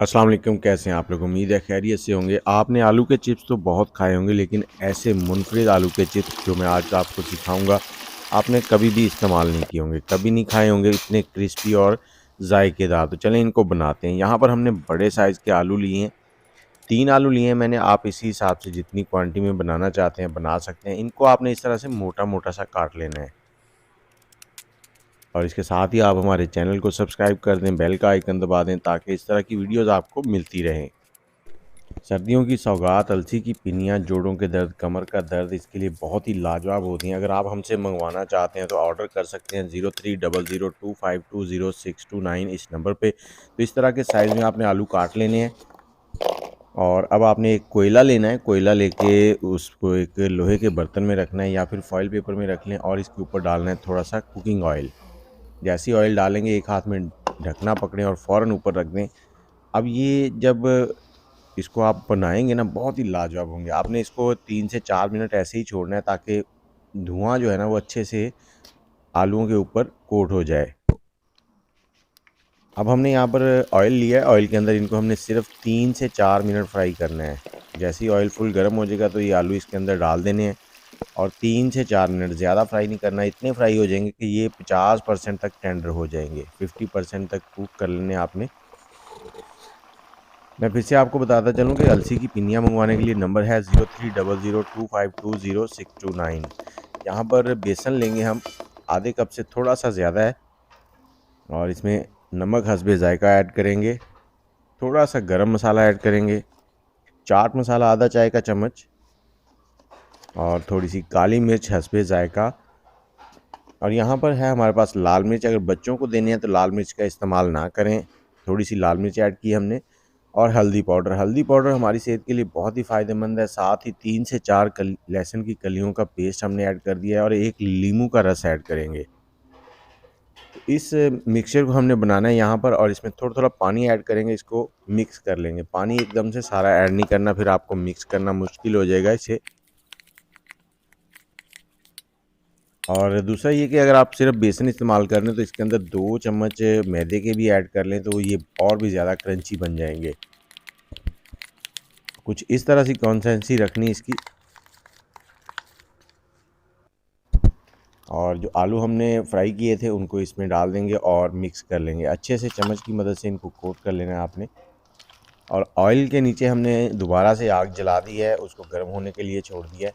अस्सलाम वालेकुम, कैसे हैं आप लोग? उम्मीद है खैरियत से होंगे। आपने आलू के चिप्स तो बहुत खाए होंगे, लेकिन ऐसे मुनफरिद आलू के चिप्स जो मैं आज आपको सिखाऊंगा, आपने कभी भी इस्तेमाल नहीं किए होंगे, कभी नहीं खाए होंगे इतने क्रिस्पी और जायकेदार। तो चलें इनको बनाते हैं। यहाँ पर हमने बड़े साइज़ के आलू लिए हैं, 3 आलू लिए हैं मैंने। आप इसी हिसाब से जितनी क्वांटिटी में बनाना चाहते हैं बना सकते हैं। इनको आपने इस तरह से मोटा-मोटा सा काट लेना है और इसके साथ ही आप हमारे चैनल को सब्सक्राइब कर दें, बेल का आइकन दबा दें ताकि इस तरह की वीडियोज़ आपको मिलती रहें। सर्दियों की सौगात अलसी की पिनियाँ, जोड़ों के दर्द, कमर का दर्द इसके लिए बहुत ही लाजवाब होती हैं। अगर आप हमसे मंगवाना चाहते हैं तो ऑर्डर कर सकते हैं 0300252069 इस नंबर पे। तो इस तरह के साइज़ में आपने आलू काट लेने हैं और अब आपने एक कोयला लेना है। कोयला लेके उसको एक लोहे के बर्तन में रखना है या फिर फॉइल पेपर में रख लें और इसके ऊपर डालना है थोड़ा सा कुकिंग ऑयल। जैसे ही ऑयल डालेंगे एक हाथ में ढकना पकड़ें और फ़ौरन ऊपर रख दें। अब ये जब इसको आप बनाएँगे ना बहुत ही लाजवाब होंगे। आपने इसको 3 से 4 मिनट ऐसे ही छोड़ना है ताकि धुआँ जो है ना वो अच्छे से आलूओं के ऊपर कोट हो जाए। अब हमने यहाँ पर ऑयल लिया है, ऑयल के अंदर इनको हमने सिर्फ 3 से 4 मिनट फ्राई करना है। जैसे ही ऑयल फुल गर्म हो जाएगा तो ये आलू इसके अंदर डाल देने हैं और 3 से 4 मिनट, ज़्यादा फ्राई नहीं करना। इतने फ्राई हो जाएंगे कि ये 50% तक टेंडर हो जाएंगे, 50% तक कुक कर लेने आपने। मैं फिर से आपको बताता चलूँ कि अलसी की पिनिया मंगवाने के लिए नंबर है 0300252069। यहाँ पर बेसन लेंगे हम, आधे कप से थोड़ा सा ज़्यादा है और इसमें नमक हस्बे ज़ायका ऐड करेंगे, थोड़ा सा गरम मसाला ऐड करेंगे, चाट मसाला आधा चाय का चम्मच और थोड़ी सी काली मिर्च हस्बे ज़ायका। और यहाँ पर है हमारे पास लाल मिर्च। अगर बच्चों को देने हैं तो लाल मिर्च का इस्तेमाल ना करें, थोड़ी सी लाल मिर्च ऐड की हमने। और हल्दी पाउडर, हल्दी पाउडर हमारी सेहत के लिए बहुत ही फ़ायदेमंद है। साथ ही 3 से 4 लहसुन की कलियों का पेस्ट हमने ऐड कर दिया है और एक नींबू का रस ऐड करेंगे। तो इस मिक्सचर को हमने बनाना है यहाँ पर और इसमें थोड़ा थोड़ा पानी ऐड करेंगे, इसको मिक्स कर लेंगे। पानी एकदम से सारा ऐड नहीं करना, फिर आपको मिक्स करना मुश्किल हो जाएगा इसे। और दूसरा ये कि अगर आप सिर्फ बेसन इस्तेमाल कर रहे हैं तो इसके अंदर 2 चम्मच मैदे के भी ऐड कर लें तो ये और भी ज़्यादा क्रंची बन जाएंगे। कुछ इस तरह से कंसिस्टेंसी रखनी इसकी। और जो आलू हमने फ्राई किए थे उनको इसमें डाल देंगे और मिक्स कर लेंगे अच्छे से। चम्मच की मदद से इनको कोट कर लेना है आपने। और ऑयल के नीचे हमने दोबारा से आग जला दी है, उसको गर्म होने के लिए छोड़ दिया है।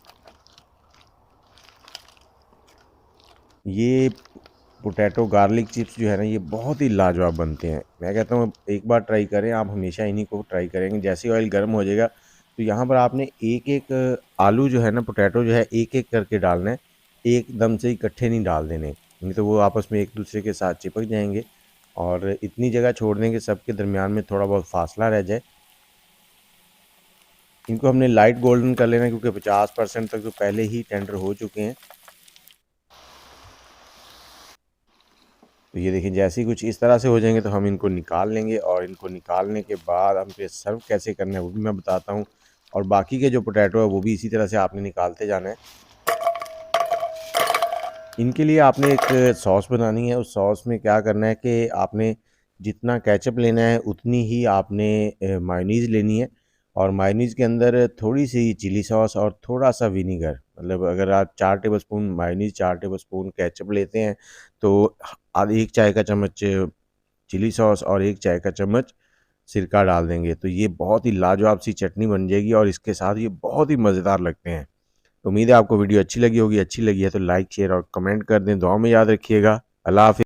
ये पोटैटो गार्लिक चिप्स जो है ना ये बहुत ही लाजवाब बनते हैं। मैं कहता हूँ एक बार ट्राई करें, आप हमेशा इन्हीं को ट्राई करेंगे। जैसे ही ऑयल गर्म हो जाएगा तो यहाँ पर आपने एक एक आलू जो है ना, पोटैटो जो है एक एक करके डालना है, एकदम से इकट्ठे नहीं डाल देने, नहीं तो वो आपस में एक दूसरे के साथ चिपक जाएंगे। और इतनी जगह छोड़ दें कि सबके दरमियान में थोड़ा बहुत फासला रह जाए। इनको हमने लाइट गोल्डन कर लेना है क्योंकि 50% तक तो पहले ही टेंडर हो चुके हैं। तो ये देखिए जैसे ही कुछ इस तरह से हो जाएंगे तो हम इनको निकाल लेंगे और इनको निकालने के बाद हम इसे सर्व कैसे करना है वो भी मैं बताता हूँ। और बाकी के जो पोटैटो है वो भी इसी तरह से आपने निकालते जाना है। इनके लिए आपने एक सॉस बनानी है। उस सॉस में क्या करना है कि आपने जितना केचप लेना है उतनी ही आपने मायोनीज़ लेनी है। और मायोनीज़ के अंदर थोड़ी सी चिली सॉस और थोड़ा सा विनीगर, मतलब अगर आप 4 टेबलस्पून मायोनीज़ 4 टेबलस्पून केचप लेते हैं तो आधी 1 चाय का चम्मच चिली सॉस और 1 चाय का चम्मच सिरका डाल देंगे तो ये बहुत ही लाजवाब सी चटनी बन जाएगी और इसके साथ ये बहुत ही मज़ेदार लगते हैं। तो उम्मीद है आपको वीडियो अच्छी लगी होगी। अच्छी लगी है तो लाइक शेयर और कमेंट कर दें। दुआ में याद रखिएगा। अल्लाह हाफ़िज़।